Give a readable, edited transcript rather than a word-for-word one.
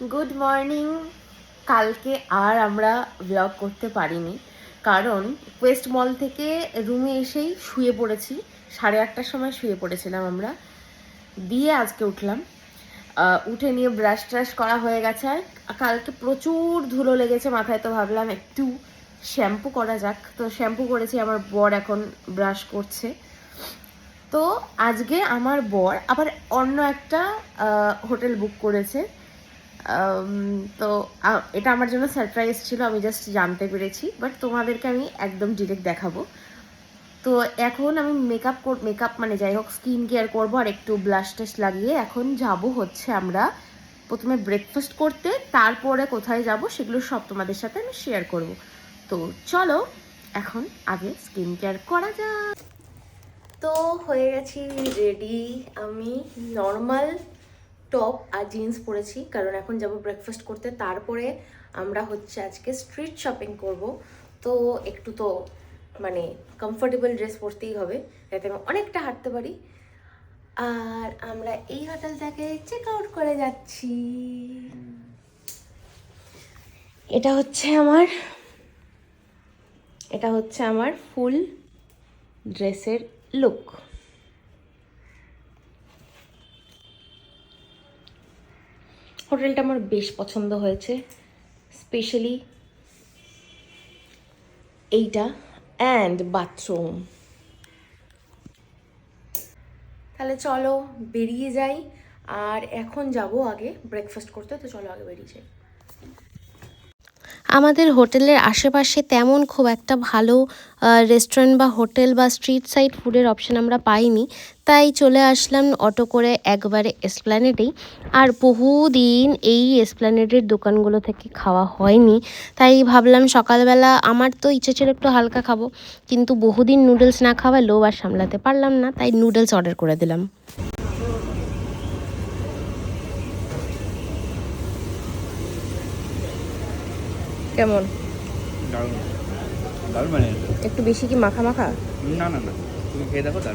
Good morning. কালকে আর আমরা blog করতে পারিনি, কারণ ওয়েস্ট মল থেকে রুমে এসেই শুয়ে পড়েছি। 8:30টার সময় শুয়ে পড়েছিলাম আমরা, দিয়ে আজকে উঠলাম। উঠে নিয়ে ব্রাশ ট্রাশ করা হয়ে গেছে। আর কালকে প্রচুর ধুলো লেগেছে মাথায়, তো ভাবলাম একটু শ্যাম্পু করা যাক। তো শ্যাম্পু করেছি, আমার বর এখন ব্রাশ করছে। তো আজকে আমার বর আবার অন্য একটা হোটেল বুক করেছে। তো এটা আমার জন্য সারপ্রাইজ ছিল, আমি জাস্ট জানতে পেরেছি, বাট তোমাদেরকে আমি একদম ডিরেক্ট দেখাবো। তো এখন আমি মেকআপ মানে যাই হোক স্কিন কেয়ার করবো, আর একটু ব্লাশ টাশ লাগিয়ে এখন যাব হচ্ছে আমরা প্রথমে ব্রেকফাস্ট করতে, তারপরে কোথায় যাব সেগুলো সব তোমাদের সাথে আমি শেয়ার করব। তো চলো এখন আগে স্কিন কেয়ার করা যাক। তো হয়ে গেছি রেডি। আমি নর্মাল টপ আর জিন্স পরেছি, কারণ এখন যাব ব্রেকফাস্ট করতে, তারপরে আমরা হচ্ছে আজকে স্ট্রিট শপিং করব। তো একটু তো মানে কমফোর্টেবল ড্রেস পরতেই হবে, যাতে আমি অনেকটা হাঁটতে পারি। আর আমরা এই হোটেলটাকে চেক আউট করে যাচ্ছি। এটা হচ্ছে আমার ফুল ড্রেসের লুক। হোটেলটা আমার বেশ পছন্দ হয়েছে, স্পেশালি এইটা অ্যান্ড বাথরুম। তাহলে চলো বেরিয়ে যাই, আর এখন যাব আগে ব্রেকফাস্ট করতে। তো চলো আগে বেরিয়ে যাই। আমাদের হোটেলের আশেপাশে তেমন খুব একটা ভালো রেস্টুরেন্ট বা হোটেল বা স্ট্রিট সাইড ফুডের অপশান আমরা পাইনি, তাই চলে আসলাম অটো করে একবারে এসপ্ল্যানেডেই। আর বহুদিন এই এসপ্ল্যানেডের দোকানগুলো থেকে খাওয়া হয়নি, তাই ভাবলাম সকালবেলা আমার তো ইচ্ছে ছিল একটু হালকা খাবো, কিন্তু বহুদিন নুডলস না খাওয়া লোভ আর সামলাতে পারলাম না, তাই নুডলস অর্ডার করে দিলাম। কেমন? দারুণ দারুণ বানিয়েছে। একটু বেশি কি মাখা মাখা? না না না, তুমি খেয়ে দেখো, দারুণ।